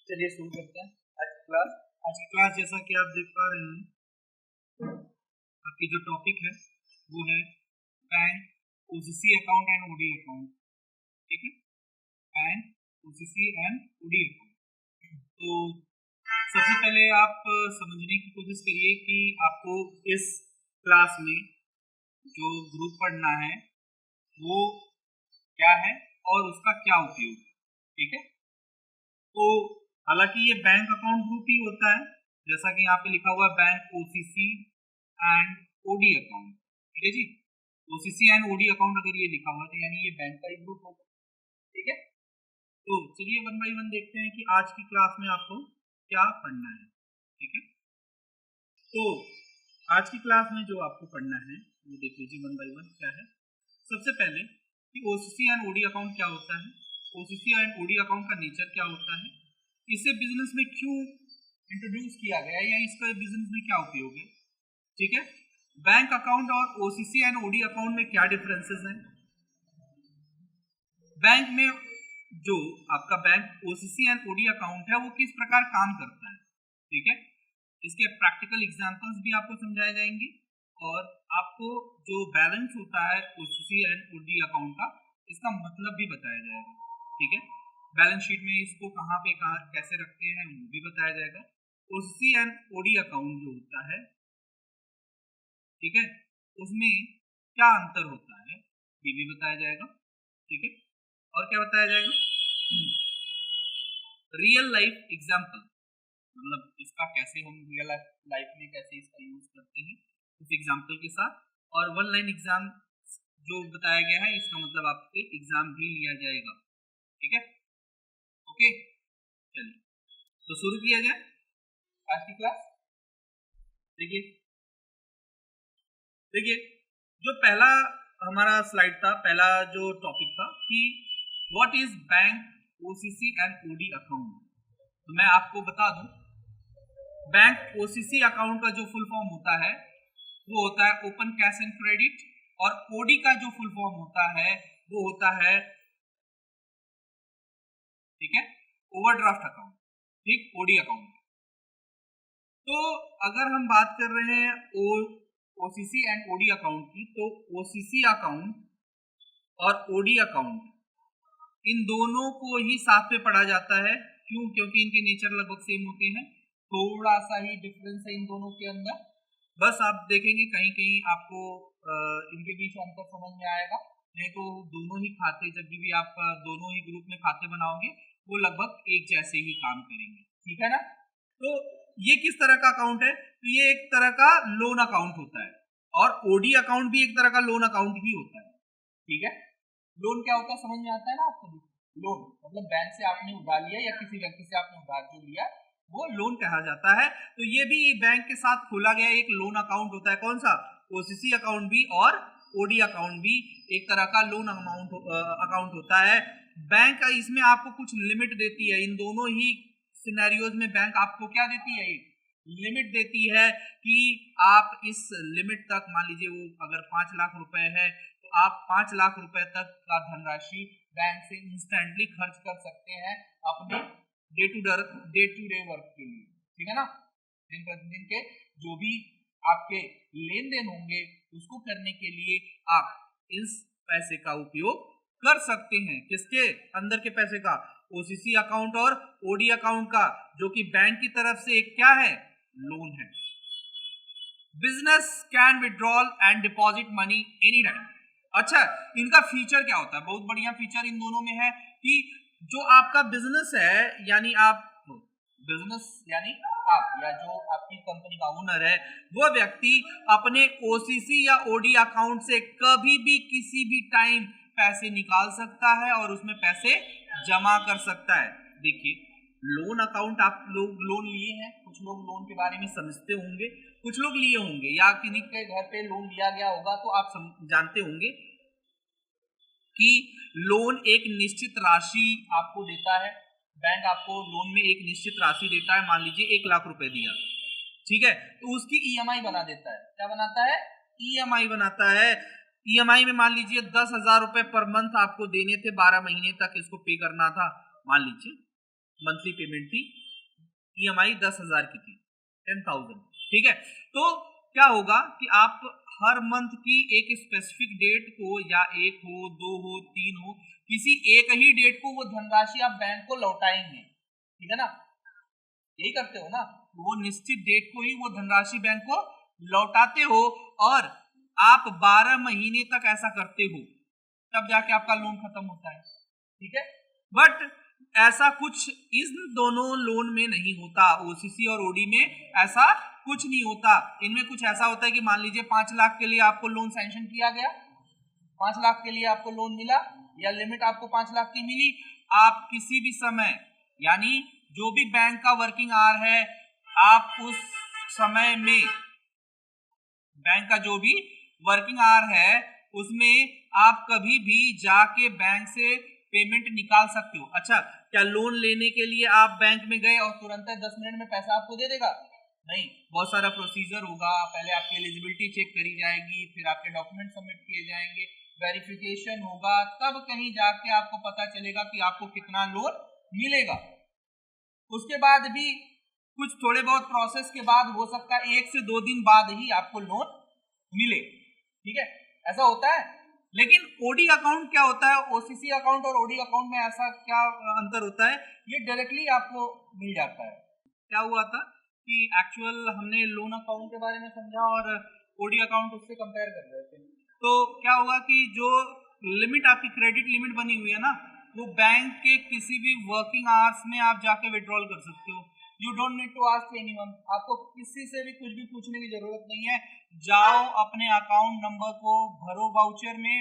चलिए शुरू करते हैं आज की क्लास जैसा कि आप देख पा रहे हैं, आपकी जो टॉपिक है वो है bank OCC account and OD account. ठीक है, bank OCC and OD account. तो सबसे पहले आप समझने की कोशिश करिए कि आपको इस क्लास में जो ग्रुप पढ़ना है वो क्या है और उसका क्या उपयोग है। ठीक है, तो हालांकि ये बैंक अकाउंट ग्रुप ही होता है, जैसा कि यहाँ पे लिखा हुआ है bank OCC and OD account. ठीक है जी, ओसीसी एंड ओडी अकाउंट अगर ये लिखा हुआ है तो यानी ये बैंक का ही ग्रुप होगा। ठीक है, तो चलिए वन बाय वन देखते हैं कि आज की क्लास में आपको क्या पढ़ना है। ठीक है, तो आज की क्लास में जो आपको पढ़ना है वो देख लीजिए वन बाय वन क्या है। सबसे पहले कि ओसीसी एंड ओडी अकाउंट क्या होता है, ओसीसी एंड ओडी अकाउंट का नेचर क्या होता है, इसे बिजनेस में क्यों इंट्रोड्यूस किया गया या इसका बिजनेस में क्या उपयोग है। ठीक है, बैंक अकाउंट और ओसीसी एंड ओडी अकाउंट में क्या डिफरेंसेस हैं, बैंक में जो आपका bank OCC and OD account है वो किस प्रकार काम करता है। ठीक है, इसके प्रैक्टिकल एग्जांपल्स भी आपको समझाए जाएंगे और आपको जो बैलेंस होता है ओसीसी एंड ओडी अकाउंट का इसका मतलब भी बताया जाएगा। ठीक है, बैलेंस शीट में इसको कहाँ पे कैसे रखते हैं वो भी बताया जाएगा। ओसीसी एंड ओडी अकाउंट जो होता है, ठीक है, उसमें क्या अंतर होता है ये भी बताया जाएगा। ठीक है, और क्या बताया जाएगा, रियल लाइफ एग्जाम्पल, मतलब इसका कैसे हम रियल लाइफ में कैसे इसका यूज करते हैं उस एग्जाम्पल के साथ, और वन लाइन एग्जाम जो बताया गया है इसका मतलब आपके एग्जाम भी लिया जाएगा। ठीक है, ओके, चलिए तो शुरू किया जाए आज की क्लास। देखिए देखिए जो पहला हमारा स्लाइड था, पहला जो टॉपिक था कि what is bank OCC and OD account. तो मैं आपको बता दूं, बैंक ओसीसी अकाउंट का जो फुल फॉर्म होता है वो होता है ओपन कैश एंड क्रेडिट, और ओडी का जो फुल फॉर्म होता है वो होता है, ठीक है, ओवरड्राफ्ट अकाउंट। ठीक, ओडी अकाउंट। तो अगर हम बात कर रहे हैं ओसीसी एंड ओडी अकाउंट की, तो ओसीसी अकाउंट और ओडी अकाउंट इन दोनों को ही साथ में पढ़ा जाता है। क्यों? क्योंकि इनके नेचर लगभग सेम होते हैं, थोड़ा सा ही डिफरेंस है इन दोनों के अंदर। बस आप देखेंगे कहीं कहीं आपको इनके बीच अंतर समझ में आएगा, नहीं तो दोनों ही खाते जब भी आप दोनों ही ग्रुप में खाते बनाओगे वो लगभग एक जैसे ही काम करेंगे। ठीक है ना, तो ये किस तरह का अकाउंट है, तो ये एक तरह का लोन अकाउंट होता है, और ओडी अकाउंट भी एक तरह का लोन अकाउंट ही होता है। ठीक है, लोन क्या होता है समझ में आता है ना आपको, लोन मतलब बैंक से आपने उधार लिया या किसी व्यक्ति से आपने उधार जो लिया वो लोन कहा जाता है। तो ये भी बैंक के साथ खोला गया एक लोन अकाउंट होता है। कौन सा? ओसीसी अकाउंट भी और ओडी अकाउंट भी एक तरह का लोन अकाउंट होता है। बैंक इसमें आपको कुछ लिमिट देती है, इन दोनों ही सिनेरियोज में बैंक आपको क्या देती है, लिमिट देती है कि आप इस लिमिट तक, मान लीजिए वो अगर 5 लाख रुपए है तो आप 5 लाख रुपए तक का धनराशि बैंक से इंस्टेंटली खर्च कर सकते हैं अपने डे टू डे वर्क के लिए। ठीक है ना, दिन प्रतिदिन के जो भी आपके लेन देन होंगे उसको करने के लिए आप इस पैसे का उपयोग कर सकते हैं। किसके अंदर के पैसे का? ओसीसी अकाउंट और ओडी अकाउंट का, जो कि बैंक की तरफ से एक क्या है, लोन है। Business can withdrawal and deposit money any time. अच्छा, इनका फीचर क्या होता है? बहुत बढ़िया फीचर इन दोनों में है कि जो आपका बिजनेस है, यानी आप बिजनेस यानी आप या जो आपकी कंपनी का ओनर है वो व्यक्ति अपने ओसीसी या ओडी अकाउंट से कभी भी किसी भी टाइम पैसे निकाल सकता है और उसमें पैसे जमा कर सकता है। देखिए, लोन अकाउंट आप लोग लोन लिए हैं, कुछ लोग लोन के बारे में समझते होंगे, कुछ लोग लिए होंगे या किसी के घर पे लोन लिया गया होगा तो आप जानते होंगे कि लोन एक निश्चित राशि आपको देता है। बैंक आपको लोन में एक निश्चित राशि देता है, मान लीजिए 1 लाख रुपए दिया, ठीक है, तो उसकी ईएमआई बना देता है। क्या बनाता है? ईएमआई बनाता है। ईएमआई में मान लीजिए 10,000 रुपए पर मंथ आपको देने थे, 12 महीने तक इसको पे करना था मान लीजिए, मंथली पेमेंट थी, EMI 10,000 की थी, 10,000, ठीक है। तो क्या होगा कि आप हर मंथ की एक स्पेसिफिक डेट को, या एक हो, 2 हो, 3 हो, किसी एक ही डेट को वो धनराशि आप बैंक को लौटाएंगे, ठीक है ना, यही करते हो ना, वो निश्चित डेट को ही वो धनराशि बैंक को लौटाते हो, और आप 12 महीने तक ऐसा करते हो, तब जाके आपका लोन खत्म होता है, ठीक है। बट ऐसा कुछ इन दोनों लोन में नहीं होता, OCC और OD में ऐसा कुछ नहीं होता। इनमें कुछ ऐसा होता है कि मान लीजिए 5 लाख के लिए आपको लोन सैंक्शन किया गया, 5 लाख के लिए आपको लोन मिला, या लिमिट आपको 5 लाख की मिली, आप किसी भी समय, यानी जो भी बैंक का वर्किंग आवर है, आप उस समय में बैंक का जो भी वर्किंग आवर है उसमें आप कभी भी जाके बैंक से पेमेंट निकाल सकते हो। अच्छा, क्या लोन लेने के लिए आप बैंक में गए और तुरंत 10 मिनट में पैसा आपको दे देगा? नहीं, बहुत सारा प्रोसीजर होगा, पहले आपकी एलिजिबिलिटी चेक करी जाएगी, फिर आपके डॉक्यूमेंट सबमिट किए जाएंगे, वेरिफिकेशन होगा, तब कहीं जाके आपको पता चलेगा कि आपको कितना लोन मिलेगा। उसके बाद भी कुछ थोड़े बहुत प्रोसेस के बाद हो सकता है 1 से 2 दिन बाद ही आपको लोन मिले, ठीक है, ऐसा होता है। लेकिन OD अकाउंट क्या होता है, OCC अकाउंट और OD अकाउंट में ऐसा क्या अंतर होता है, ये डायरेक्टली आपको मिल जाता है। क्या हुआ था कि एक्चुअल हमने लोन अकाउंट के बारे में समझा और OD अकाउंट उससे कंपेयर कर रहे थे, तो क्या हुआ कि जो लिमिट आपकी क्रेडिट लिमिट बनी हुई है ना, वो बैंक के किसी भी वर्किंग आवर्स में आप जाके विड्रॉल कर सकते हो। You don't need to ask anyone, आपको किसी से भी कुछ भी पूछने की जरूरत नहीं है। जाओ अपने अकाउंट नंबर को भरो वाउचर में,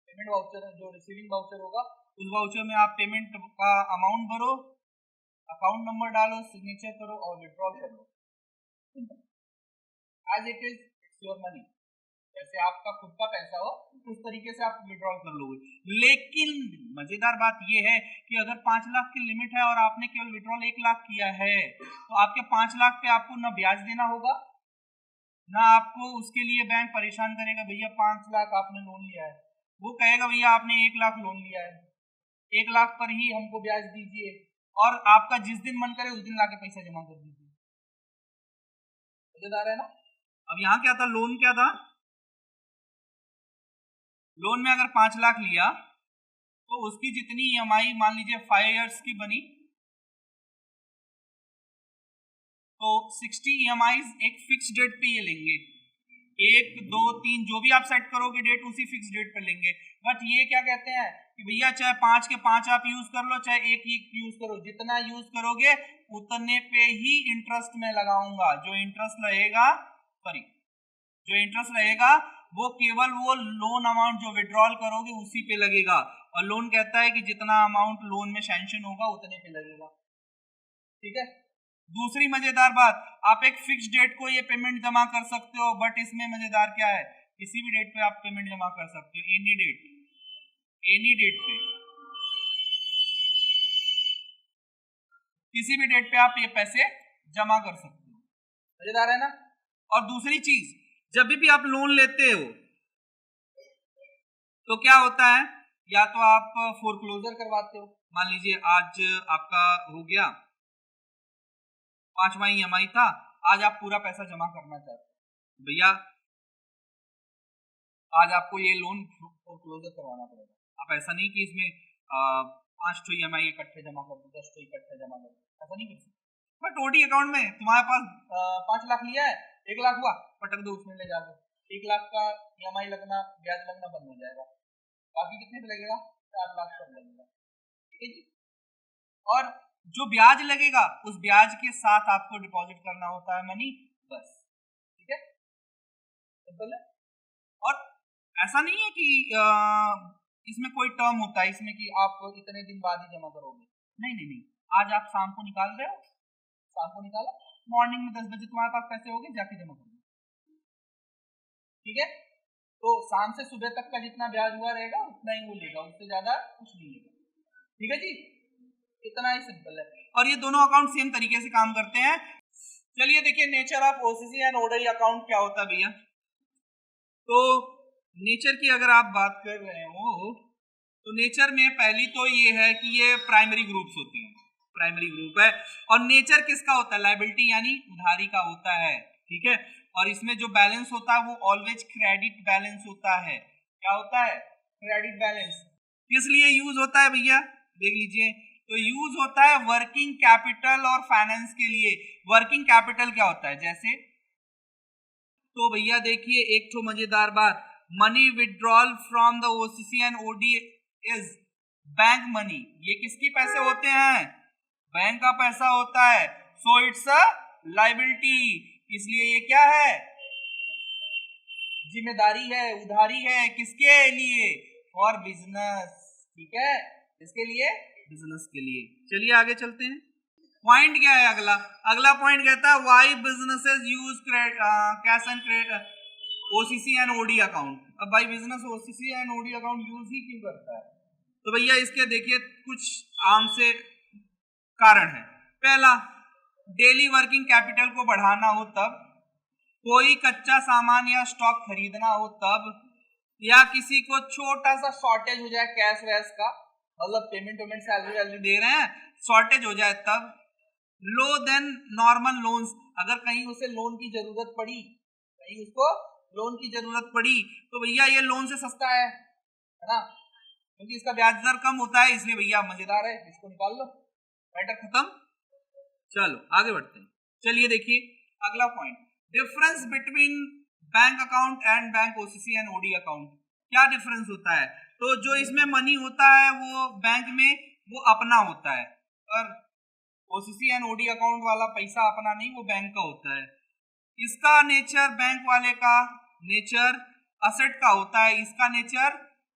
पेमेंट वाउचर जो रिसीविंग वाउचर होगा उस वाउचर में आप पेमेंट का अमाउंट भरो, अकाउंट नंबर डालो, सिग्नेचर करो और विड्रॉल कर लो। As it is, it's your money, जैसे आपका खुद का पैसा हो उस तरीके से आप विड्रॉल कर लोगे। लेकिन मजेदार बात यह है कि अगर 5 लाख की लिमिट है और आपने केवल विड्रॉल 1 लाख किया है, तो आपके 5 लाख पे आपको ना ब्याज देना होगा, ना आपको उसके लिए बैंक परेशान करेगा, भैया 5 लाख आपने लोन लिया है, वो कहेगा भैया आपने 1 लाख लोन लिया है, 1 लाख पर ही हमको ब्याज दीजिए, और आपका जिस दिन मन करे उस दिन लाके पैसा जमा कर दीजिए। मजेदार है ना। अब यहाँ क्या था, लोन क्या था, लोन में अगर 5 लाख लिया तो उसकी जितनी EMI मान लीजिए 5 इयर्स की बनी, तो 60 EMI एक फिक्स डेट पे ये लेंगे, 1, 2, 3 जो भी आप सेट करोगे डेट उसी फिक्स डेट पे लेंगे। बट ये क्या कहते हैं कि भैया चाहे 5 के 5 आप यूज कर लो, चाहे 1 ही यूज करो, जितना यूज करोगे उतने पे ही इंटरेस्ट में लगाऊंगा। जो इंटरेस्ट रहेगा वो केवल वो लोन अमाउंट जो विड्रॉल करोगे उसी पे लगेगा, और लोन कहता है कि जितना अमाउंट लोन में सैंक्शन होगा उतने पे लगेगा, ठीक है। दूसरी मजेदार बात, आप एक फिक्स डेट को ये पेमेंट जमा कर सकते हो, बट इसमें मजेदार क्या है, किसी भी डेट पे आप पेमेंट जमा कर सकते हो, एनी डेट पे, किसी भी डेट पे आप ये पैसे जमा कर सकते हो। मजेदार है ना। और दूसरी चीज, जब भी आप लोन लेते हो तो क्या होता है, या तो आप फोरक्लोजर करवाते हो, मान लीजिए आज आपका हो गया 5वां EMI था, आज आप पूरा पैसा जमा करना चाहते हो, भैया आज आपको ये लोन फोरक्लोजर करवाना पड़ेगा। आप ऐसा नहीं कि इसमें 5 तो EMI इकट्ठे जमा कर दो, 10 तो इकट्ठे जमा कर दो, ऐसा नहीं कर सकते। बट OD अकाउंट में तुम्हारे पास 5 लाख लिया है, 1 लाख हुआ, पटक दो उसमें ले जाकर, 1 लाख का EMI लगना, ब्याज लगना बंद हो जाएगा, बाकी कितने पे लगेगा, 4 लाख पर लगेगा, ठीक है जी। और जो ब्याज लगेगा उस ब्याज के साथ आपको डिपॉजिट करना होता है मनी, बस, ठीक है, सिंपल है। और ऐसा नहीं है कि इसमें कोई टर्म होता है इसमें कि आप इतने दिन बाद ही जमा करोगे, नहीं, आज आप शाम को निकाल रहे हो, शाम को निकाला, मॉर्निंग में 10 बजे तुम्हारे पास पैसे हो गए, जाके जमा करो, ठीक है। तो शाम से सुबह तक का जितना ब्याज हुआ रहेगा उतना ही वो लेगा, उससे ज्यादा कुछ नहीं लेगा, ठीक है जी, इतना ही सिंपल है। और ये दोनों अकाउंट सेम तरीके से काम करते हैं। चलिए देखिए nature of OCC and OD account क्या होता है भैया। तो नेचर की अगर आप बात कर रहे हो तो नेचर में पहली तो ये है कि ये प्राइमरी ग्रुप्स होते हैं, प्राइमरी ग्रुप है। और नेचर किसका होता है, लायबिलिटी यानी उधारी का होता है, ठीक है। और इसमें जो बैलेंस होता है वो ऑलवेज क्रेडिट बैलेंस होता है। क्या होता है, क्रेडिट बैलेंस। किस लिए यूज होता है भैया, देख लीजिए, तो यूज होता है वर्किंग कैपिटल और फाइनेंस के लिए। वर्किंग कैपिटल क्या होता है, जैसे तो भैया देखिए एक तो मजेदार बात, money withdrawal from the OCC and OD is bank money. ये किसके पैसे होते हैं, बैंक का पैसा होता है। सो इट्स अ लायबिलिटी, इसलिए ये क्या है, जिम्मेदारी है, उधारी है, किसके लिए, फॉर बिजनेस, ठीक है, इसके लिए, बिजनेस के लिए। चलिए आगे चलते हैं। पॉइंट क्या है अगला, अगला पॉइंट कहता है why businesses use cash and OCC and OD account. अब भाई business OCC and OD account use ही क्यों करता है, तो भैया इसके देखिए कुछ आम से कारण है। पहला, डेली वर्किंग कैपिटल को बढ़ाना हो तब, कोई कच्चा सामान या स्टॉक खरीदना हो तब, या किसी को छोटा सा शॉर्टेज हो जाए कैश वैश का, मतलब पेमेंट सैलरी वैलरी दे रहे हैं, शॉर्टेज हो जाए तब। लो देन नॉर्मल लोन्स, अगर कहीं उसे लोन की जरूरत पड़ी, कहीं उसको लोन की जरूरत पड़ी तो भैया ये लोन से सस्ता है ना, क्योंकि इसका ब्याज दर कम होता है, इसलिए भैया मजेदार है, इसको निकाल लो, मैटर खत्म। चलो आगे बढ़ते हैं। चलिए देखिए अगला point, difference between bank account and bank OCC and OD account. क्या डिफरेंस होता है, तो जो इसमें मनी होता है वो बैंक में वो अपना होता है, और ओसीसी एंड ओडी अकाउंट वाला पैसा अपना नहीं, वो बैंक का होता है। इसका नेचर बैंक वाले का नेचर असेट का होता है, इसका नेचर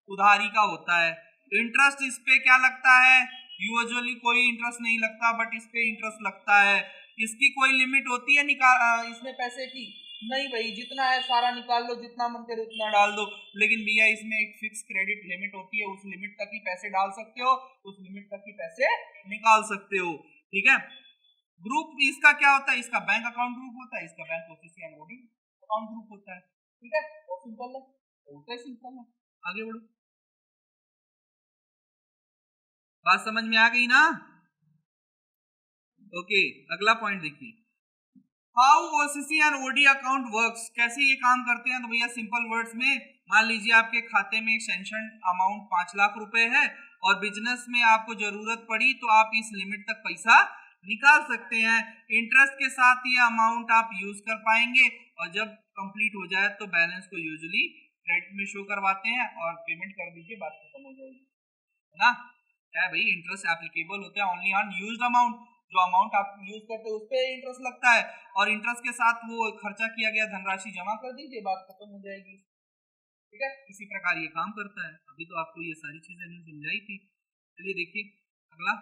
उधारी का होता है। इंटरेस्ट इस पे क्या लगता है, यूजुअली कोई इंटरेस्ट नहीं लगता, बट इस पे इंटरेस्ट लगता है। इसकी कोई लिमिट होती है इसमें पैसे की, नहीं भाई, जितना है सारा निकाल लो, जितना मन करे उतना डाल दो। लेकिन भैया इसमें एक फिक्स क्रेडिट लिमिट होती है, उस लिमिट तक ही पैसे डाल सकते हो, उस लिमिट तक ही पैसे निकाल सकते हो, ठीक है। ग्रुप इसका क्या होता है, इसका बैंक अकाउंट ग्रुप होता है, इसका bank OCC and OD account group होता है, ठीक है। बहुत सिंपल है, बहुत ही सिंपल है। आगे बढ़ो, बात समझ में आ गई ना। ओके अगला पॉइंट देखिए, how OCC and OD account works, कैसे ये काम करते हैं। तो भैया सिंपल वर्ड्स में, मान लीजिए आपके खाते में एक सैंक्शन अमाउंट 5 लाख रुपए है और बिजनेस में आपको जरूरत पड़ी तो आप इस लिमिट तक पैसा निकाल सकते हैं। इंटरेस्ट के साथ ये अमाउंट आप यूज कर पाएंगे, और जब कंप्लीट हो जाए तो बैलेंस को यूजुअली क्रेडिट में शो करवाते हैं और पेमेंट कर दीजिए, बात खत्म हो जाएगी, है ना। क्या है भाई, इंटरेस्ट एप्लीकेबल होता है ओनली ऑन यूज्ड अमाउंट, जो अमाउंट आप यूज करते हैं उस पर इंटरेस्ट लगता है, और इंटरेस्ट के साथ वो खर्चा किया गया धनराशि जमा कर दीजिए, बात खत्म हो जाएगी, ठीक है। इसी प्रकार ये काम करता है। अभी तो आपको ये सारी चीजें हमने समझाई थी। चलिए देखिए अगला,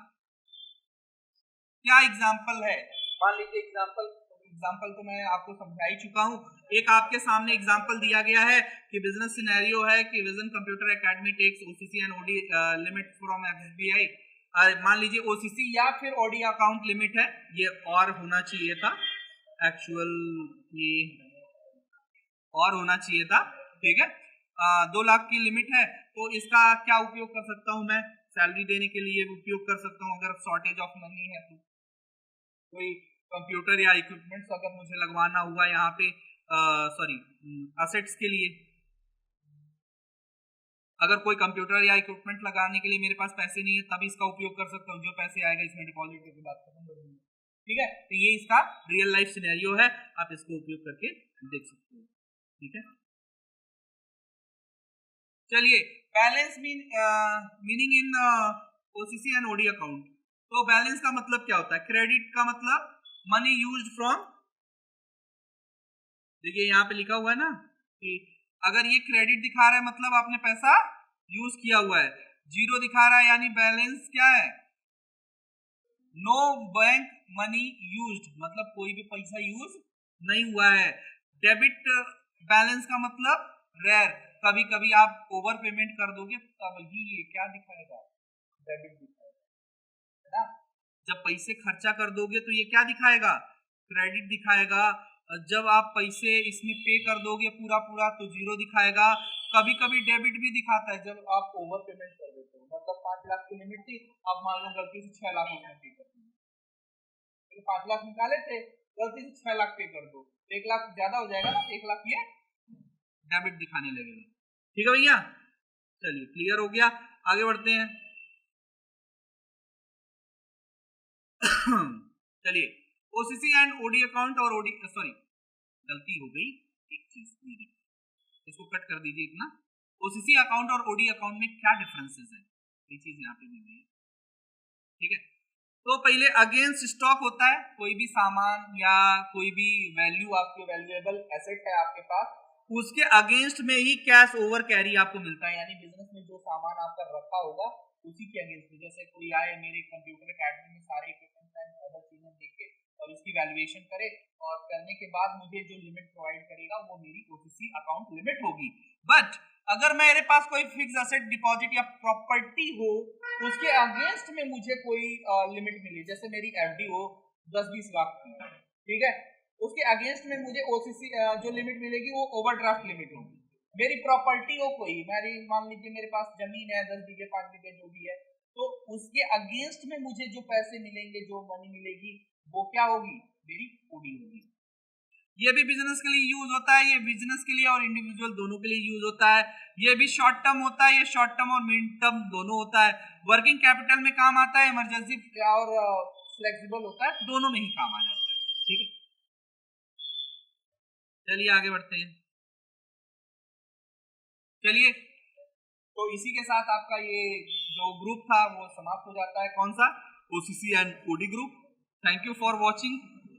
क्या एग्जाम्पल है, मान लीजिए एग्जाम्पल तो मैं आपको समझा ही चुका हूँ। एक आपके सामने एग्जाम्पल दिया गया है कि बिजनेस सिनेरियो है कि vision computer academy takes OCC and OD limit from SBI. मान लीजिए ओसीसी या फिर ओडी अकाउंट लिमिट है, ये और होना चाहिए था, एक्चुअल ये और होना चाहिए था, ठीक है। 2 लाख की लिमिट है, तो इसका क्या उपयोग कर सकता हूँ मैं, सैलरी देने के लिए उपयोग कर सकता हूँ अगर शॉर्टेज ऑफ मनी है तो। कोई कंप्यूटर या इक्विपमेंट्स अगर मुझे लगवाना हुआ यहाँ पे, सॉरी असेट्स के लिए, अगर कोई कंप्यूटर या इक्विपमेंट लगाने के लिए मेरे पास पैसे नहीं है तब इसका उपयोग कर सकता हूँ, जो पैसे आएगा इसमें डिपॉजिट करके बात खत्म कर दूंगा, ठीक है। तो ये इसका रियल लाइफ सिनेरियो है, आप इसको उपयोग करके देख सकते हो, ठीक है। चलिए balance meaning in OCC and OD account. तो बैलेंस का मतलब क्या होता है, क्रेडिट का मतलब मनी यूज्ड फ्रॉम, देखिए यहाँ पे लिखा हुआ है ना कि अगर ये क्रेडिट दिखा रहा है मतलब आपने पैसा यूज किया हुआ है, जीरो दिखा रहा है यानी बैलेंस क्या है, नो बैंक मनी यूज्ड, मतलब कोई भी पैसा यूज नहीं हुआ है। डेबिट बैलेंस का मतलब रेयर, कभी कभी आप ओवर पेमेंट कर दोगे तब ही ये क्या दिखाएगा, डेबिट दिखाएगा, है ना। जब पैसे खर्चा कर दोगे तो ये क्या दिखाएगा, क्रेडिट दिखाएगा। जब आप पैसे इसमें पे कर दोगे पूरा पूरा तो जीरो दिखाएगा। कभी कभी डेबिट भी दिखाता है जब आप ओवर पेमेंट कर देते हो, मतलब 5 लाख की लिमिट थी, आप मान लो गलती से 6 लाख उसमें पे कर दिए, तो 5 लाख निकाले थे, गलती से 6 लाख पे कर दो, 1 लाख ज्यादा हो जाएगा ना, 1 लाख ये डेबिट दिखाने लगेगा। ठीक है भैया, चलिए क्लियर हो गया, आगे बढ़ते हैं। चलिए ओसीसी एंड ओडी अकाउंट और ओडी, सॉरी गलती हो गई, एक चीज मेरी, इसको कट कर दीजिए इतना। ओसीसी अकाउंट और ओडी अकाउंट में क्या डिफरेंसेस है, ये चीज यहाँ पे नहीं है। ठीक है, तो पहले अगेंस्ट स्टॉक होता है, कोई भी सामान या कोई भी वैल्यू, आपके वैल्यूएबल एसेट है आपके पास, उसके अगेंस्ट में ही कैश ओवर कैरी आपको मिलता है, यानी बिजनेस में जो सामान आपका रखा होगा उसी के अगेंस्ट में, जैसे कोई आए मेरे कंप्यूटर अकेडमी में सारे इक्विपमेंट्स एंड अदर चीजें देखे और इसकी वैल्यूएशन करे, और करने के बाद मुझे जो लिमिट प्रोवाइड करेगा वो मेरी ओसीसी अकाउंट लिमिट होगी। बट अगर मेरे पास कोई फिक्स एसेट डिपॉजिट या प्रॉपर्टी हो, उसके अगेंस्ट में मुझे कोई लिमिट मिले, जैसे मेरी एफडी हो 10-20 लाख की, ठीक है, उसके अगेंस्ट में मुझे ओसीसी जो लिमिट मिलेगी वो ओवरड्राफ्ट लिमिट होगी। मेरी प्रॉपर्टी हो कोई, मेरी मान लीजिए मेरे पास जमीन है 10 बीघे 5 बीघे जो भी है, तो उसके अगेंस्ट में मुझे जो पैसे मिलेंगे, जो मनी मिलेगी, वो क्या होगी, मेरी ओडी होगी। ये भी बिजनेस के लिए यूज होता है, ये बिजनेस के लिए और इंडिविजुअल दोनों के लिए यूज होता है। ये भी शॉर्ट टर्म होता है, ये शॉर्ट टर्म और मिड टर्म दोनों होता है। वर्किंग कैपिटल में काम आता है, इमरजेंसी और फ्लेक्सिबल होता है, दोनों में ही काम आ जाता है। ठीक है, चलिए आगे बढ़ते हैं। चलिए, तो इसी के साथ आपका ये जो ग्रुप था वो समाप्त हो जाता है, कौन सा, OCC and OD group. Thank you for watching.